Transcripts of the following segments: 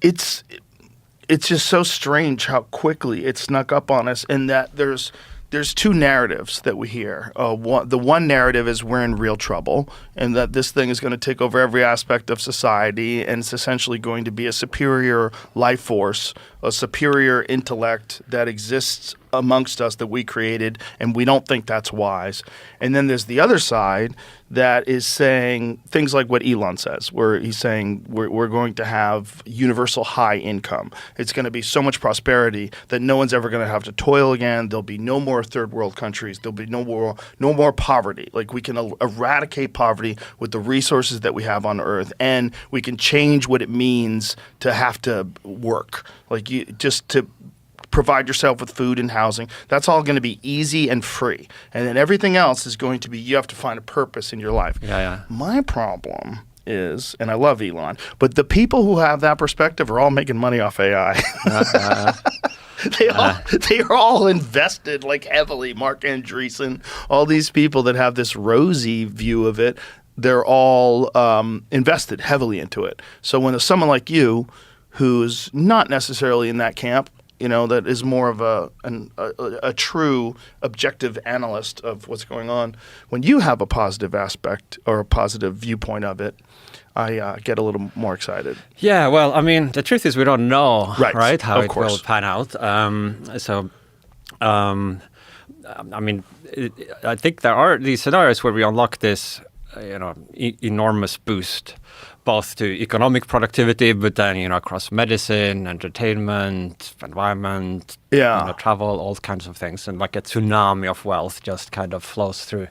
it's just so strange how quickly it snuck up on us, and that there's two narratives that we hear. The one narrative is we're in real trouble, and that this thing is going to take over every aspect of society, and it's essentially going to be a superior life force, a superior intellect that exists amongst us that we created, and we don't think that's wise. And then there's the other side that is saying things like what Elon says, where he's saying we're going to have universal high income. It's going to be so much prosperity that no one's ever going to have to toil again. There'll be no more third world countries. There'll be no more poverty. Like, we can eradicate poverty with the resources that we have on Earth, and we can change what it means to have to work. Like, just to provide yourself with food and housing. That's all going to be easy and free. And then everything else is going to be, you have to find a purpose in your life. Yeah. My problem is, and I love Elon, but the people who have that perspective are all making money off AI. They are all invested, like, heavily. Mark Andreessen, all these people that have this rosy view of it, they're all invested heavily into it. So when someone like you, who's not necessarily in that camp, that is more of a true objective analyst of what's going on, when you have a positive aspect or a positive viewpoint of it, I get a little more excited. Yeah, well, I mean, the truth is we don't know, right, how it will pan out. I mean, I think there are these scenarios where we unlock this, enormous boost, both to economic productivity, but then, across medicine, entertainment, environment, travel, all kinds of things. And like a tsunami of wealth just kind of flows through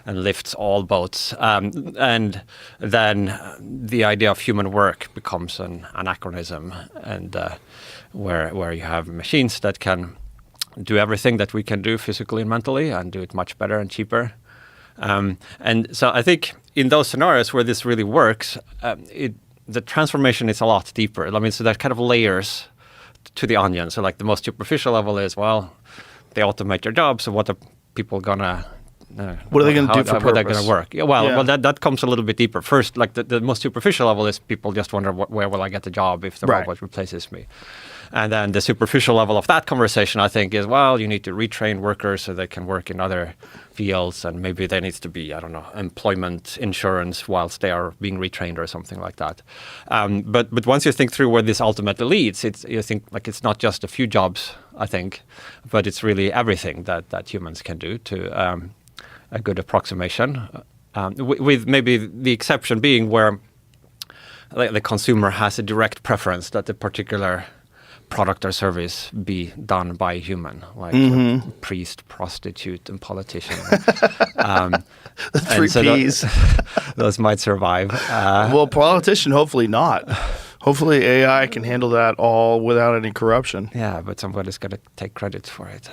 and lifts all boats. And then the idea of human work becomes an anachronism, and where you have machines that can do everything that we can do physically and mentally, and do it much better and cheaper. And so I think in those scenarios where this really works, the transformation is a lot deeper. I mean, so there's kind of layers to the onion. So like the most superficial level is, well, they automate their jobs, so what are people gonna... what are they going to do for purpose? How are they going to work? Well, that comes a little bit deeper. First, like the most superficial level is people just wonder, where will I get the job if the robot replaces me? And then the superficial level of that conversation, I think, is, well, you need to retrain workers so they can work in other fields, and maybe there needs to be, employment insurance whilst they are being retrained or something like that. But once you think through where this ultimately leads, you think like it's not just a few jobs, I think, but it's really everything that humans can do to a good approximation, with maybe the exception being where the consumer has a direct preference that the particular product or service be done by a human, like priest, prostitute, and politician. The three Ps. Those might survive. Well, politician, hopefully not. Hopefully AI can handle that all without any corruption. Yeah, but somebody's got to take credit for it.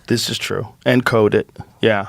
This is true. And code it. Yeah.